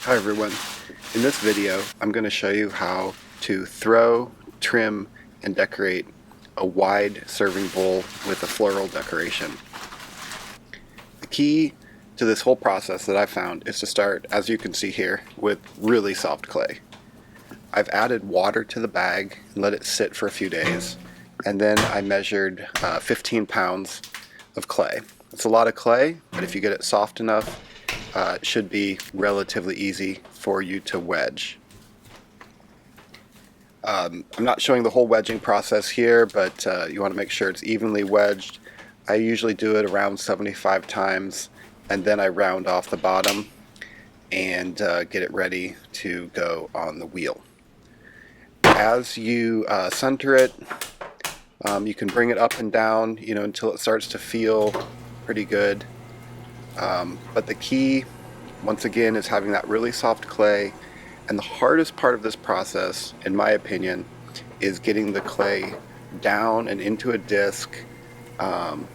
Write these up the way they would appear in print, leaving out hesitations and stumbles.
Hi everyone. In this video I'm going to show you how to throw, trim, and decorate a wide serving bowl with a floral decoration. The key to this whole process that I found is to start, as you can see here, with really soft clay. I've added water to the bag and let it sit for a few days, and then I measured 15 pounds of clay. It's a lot of clay, but if you get it soft enough, it should be relatively easy for you to wedge. I'm not showing the whole wedging process here, but you want to make sure it's evenly wedged. I usually do it around 75 times, and then I round off the bottom and get it ready to go on the wheel. As you center it, you can bring it up and down, until it starts to feel pretty good. But the key, once again, is having that really soft clay. And the hardest part of this process, in my opinion, is getting the clay down and into a disc on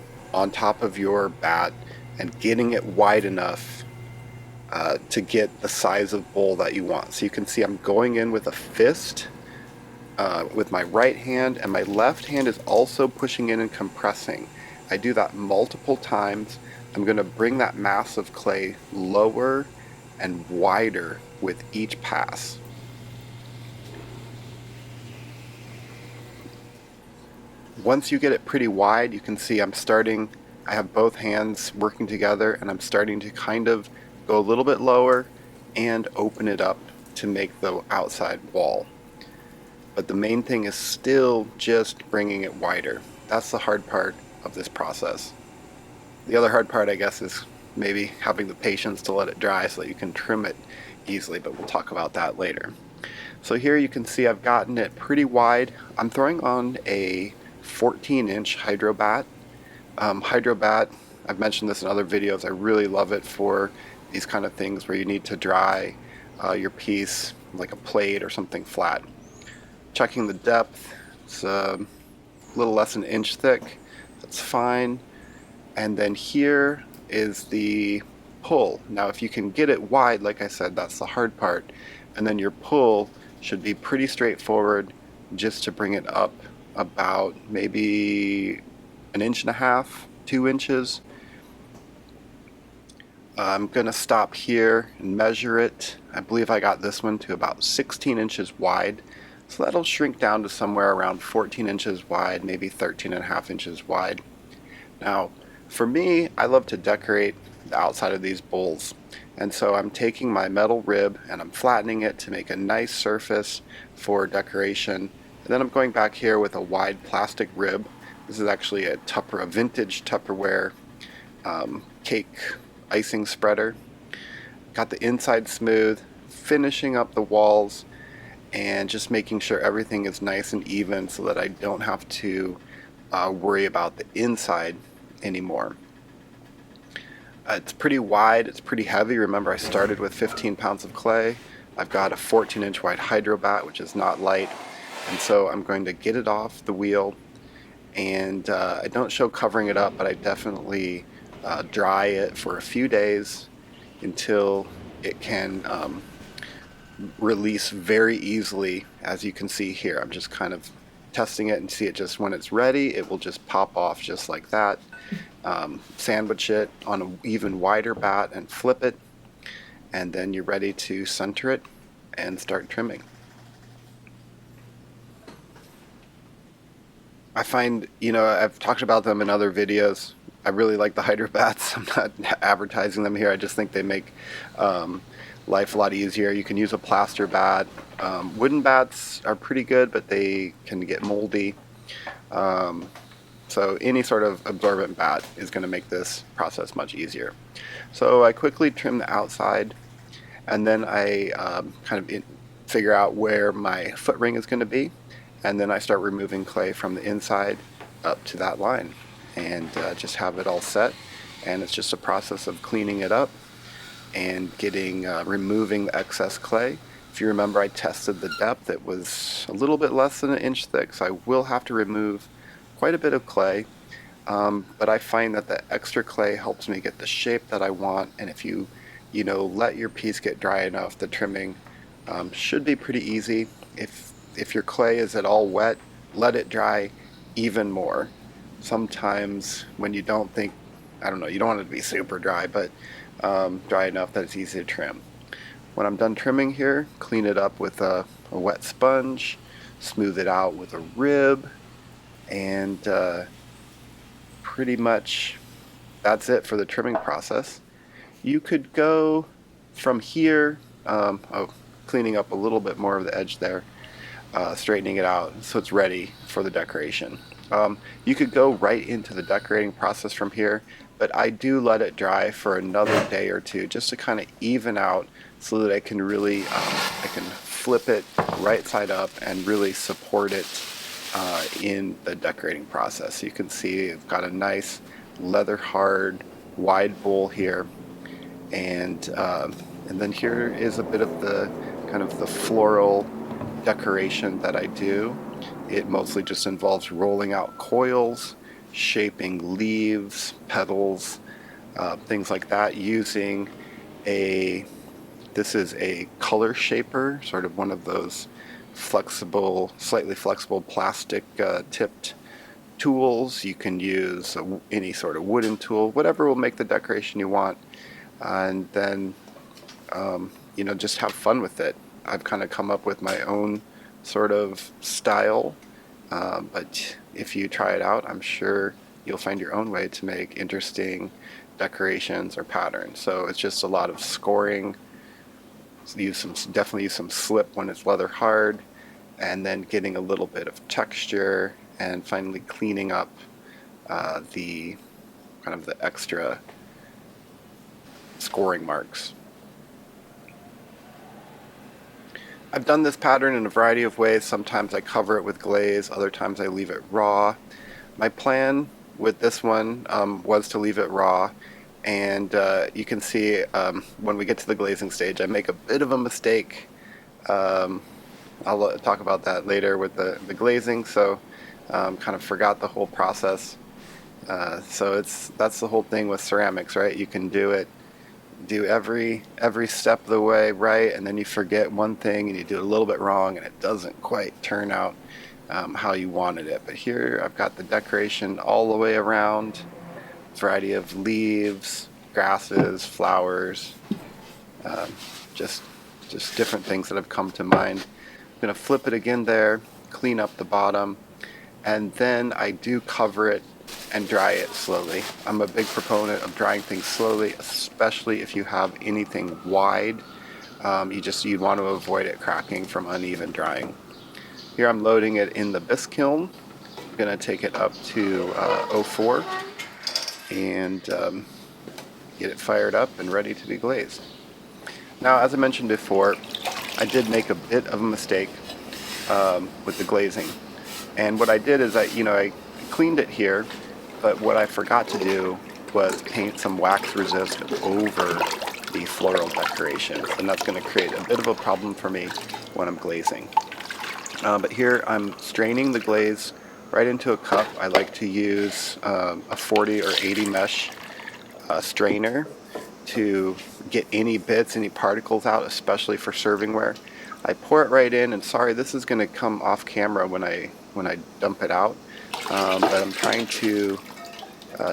top of your bat and getting it wide enough to get the size of bowl that you want. So you can see I'm going in with a fist with my right hand, and my left hand is also pushing in and compressing. I do that multiple times. I'm going to bring that mass of clay lower and wider with each pass. Once you get it pretty wide, you can see I have both hands working together, and I'm starting to kind of go a little bit lower and open it up to make the outside wall. But the main thing is still just bringing it wider. That's the hard part of this process. The other hard part, I guess, is maybe having the patience to let it dry so that you can trim it easily, but we'll talk about that later. So here you can see I've gotten it pretty wide. I'm throwing on a 14-inch hydro bat. Hydro bat, I've mentioned this in other videos, I really love it for these kind of things where you need to dry your piece like a plate or something flat. Checking the depth, it's a little less than an inch thick. That's fine. And then here is the pull. Now if you can get it wide, like I said, that's the hard part. And then your pull should be pretty straightforward, just to bring it up about maybe an inch and a half, 2 inches. I'm gonna stop here and measure it. I believe I got this one to about 16 inches wide. So that'll shrink down to somewhere around 14 inches wide, maybe 13 and a half inches wide. Now, for me, I love to decorate the outside of these bowls. And so I'm taking my metal rib and I'm flattening it to make a nice surface for decoration. And then I'm going back here with a wide plastic rib. This is actually a vintage Tupperware cake icing spreader. Got the inside smooth, finishing up the walls, and just making sure everything is nice and even so that I don't have to worry about the inside anymore. It's pretty wide, it's pretty heavy. Remember, I started with 15 pounds of clay. I've got a 14-inch wide hydro bat, which is not light, and so I'm going to get it off the wheel. And I don't show covering it up, but I definitely dry it for a few days until it can release very easily. As you can see here, I'm just kind of testing it and see it. Just when it's ready, it will just pop off just like that. Sandwich it on an even wider bat and flip it, and then you're ready to center it and start trimming. I find, I've talked about them in other videos. I really like the hydro bats. I'm not advertising them here. I just think they make life a lot easier. You can use a plaster bat. Wooden bats are pretty good, but they can get moldy. So any sort of absorbent bat is going to make this process much easier. So I quickly trim the outside, and then I figure out where my foot ring is going to be, and then I start removing clay from the inside up to that line, and just have it all set. And it's just a process of cleaning it up and removing the excess clay. If you remember, I tested the depth. It was a little bit less than an inch thick, so I will have to remove quite a bit of clay, but I find that the extra clay helps me get the shape that I want. And if you let your piece get dry enough. The trimming should be pretty easy. If your clay is at all wet, let it dry even more. Sometimes when you don't think, I don't know, you don't want it to be super dry, but dry enough that it's easy to trim. When I'm done trimming here, clean it up with a wet sponge, smooth it out with a rib, and pretty much that's it for the trimming process. You could go from here, cleaning up a little bit more of the edge there, straightening it out so it's ready for the decoration. You could go right into the decorating process from here, but I do let it dry for another day or two just to kind of even out so that I can really, I can flip it right side up and really support it in the decorating process. So you can see I've got a nice leather hard wide bowl here, and then here is a bit of the kind of the floral decoration that I do. It mostly just involves rolling out coils, shaping leaves, petals, things like that, using this is a color shaper, sort of one of those flexible, slightly flexible plastic tipped tools. You can use any sort of wooden tool, whatever will make the decoration you want, and then just have fun with it. I've kind of come up with my own sort of style, but if you try it out, I'm sure you'll find your own way to make interesting decorations or patterns. So it's just a lot of scoring. Definitely use some slip when it's leather hard, and then getting a little bit of texture, and finally cleaning up the kind of the extra scoring marks. I've done this pattern in a variety of ways. Sometimes I cover it with glaze, other times I leave it raw. My plan with this one was to leave it raw, and you can see when we get to the glazing stage I make a bit of a mistake. I'll talk about that later with the glazing, so kind of forgot the whole process. So that's the whole thing with ceramics, right? You can do every step of the way right, and then you forget one thing and you do it a little bit wrong and it doesn't quite turn out how you wanted it. But here I've got the decoration all the way around, variety of leaves, grasses, flowers, just different things that have come to mind. I'm going to flip it again there, clean up the bottom, and then I do cover it and dry it slowly. I'm a big proponent of drying things slowly, especially if you have anything wide. You want to avoid it cracking from uneven drying. Here I'm loading it in the bisque kiln. I'm going to take it up to 04 and get it fired up and ready to be glazed. Now, as I mentioned before, I did make a bit of a mistake with the glazing. And what I did is I cleaned it here, but what I forgot to do was paint some wax resist over the floral decorations, and that's going to create a bit of a problem for me when I'm glazing. But here I'm straining the glaze right into a cup. I like to use a 40 or 80 mesh strainer to get any bits, any particles out, especially for servingware. I pour it right in, and sorry, this is going to come off camera when I dump it out, but I'm trying to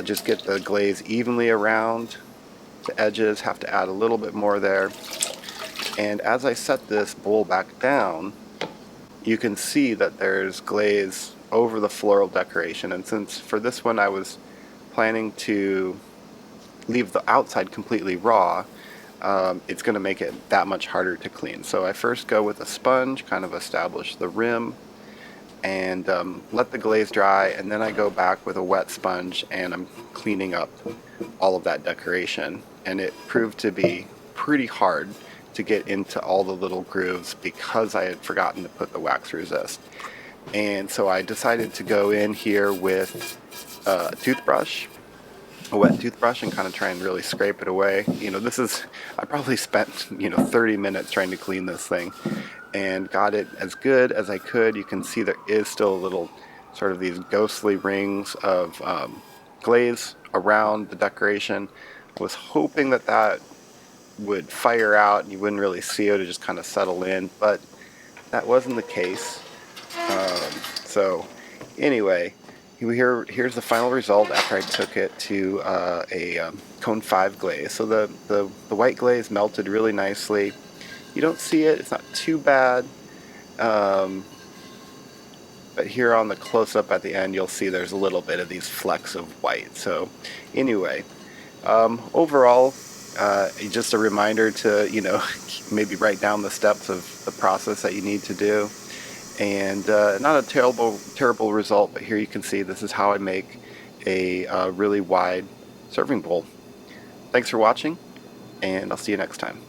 just get the glaze evenly around the edges. Have to add a little bit more there, and as I set this bowl back down, you can see that there's glaze over the floral decoration. And since for this one I was planning to leave the outside completely raw, it's going to make it that much harder to clean. So I first go with a sponge, kind of establish the rim, and let the glaze dry, and then I go back with a wet sponge and I'm cleaning up all of that decoration. And it proved to be pretty hard to get into all the little grooves because I had forgotten to put the wax resist. And so I decided to go in here with a toothbrush, a wet toothbrush, and kind of try and really scrape it away. I probably spent 30 minutes trying to clean this thing and got it as good as I could. You can see there is still a little sort of these ghostly rings of glaze around the decoration. I was hoping that would fire out and you wouldn't really see it. It would just kind of settle in, but that wasn't the case. So anyway, here's the final result after I took it to a cone 5 glaze. So the white glaze melted really nicely. You don't see it, it's not too bad. But here on the close-up at the end, you'll see there's a little bit of these flecks of white. So anyway, overall, just a reminder to, maybe write down the steps of the process that you need to do. And not a terrible result, but here you can see this is how I make a really wide serving bowl. Thanks for watching, and I'll see you next time.